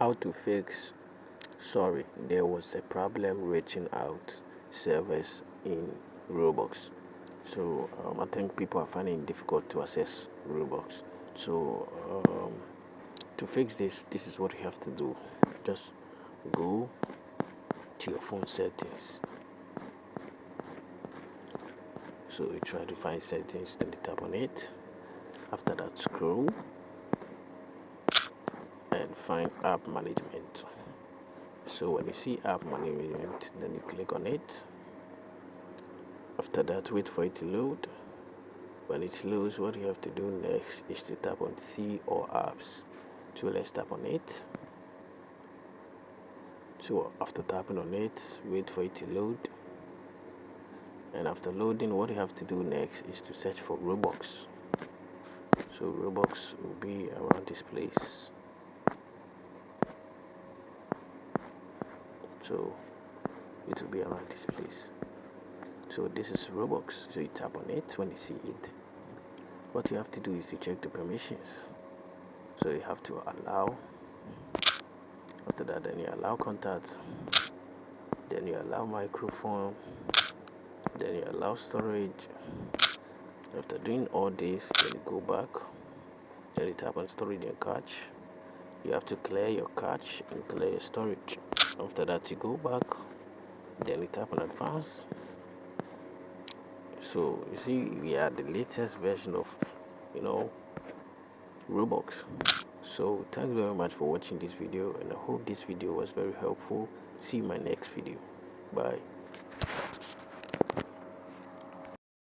how to fix sorry there was a problem reaching out servers in roblox. So I think people are finding it difficult to access roblox. So to fix this is what you have to do. Just go to your phone settings. So you try to find settings, then you tap on it. After that, scroll and find app management. So when you see app management, then you click on it. After that, wait for it to load. When it loads, what you have to do next is to tap on see all apps. So let's tap on it. So after tapping on it, wait for it to load. And after loading, what you have to do next is to search for roblox. So roblox will be around this place. So it will be around this place. So this is roblox. So you tap on it. When you see it, what you have to do is to check the permissions. So you have to allow. After that, then you allow contact, then you allow microphone, then you allow storage. After doing all this, then you go back, then you tap on storage and cache. You have to clear your cache and clear your storage. After that, you go back, then you tap on advanced. So you see, we are the latest version of roblox. So thanks very much for watching this video, and I hope this video was very helpful. See you in my next video. Bye.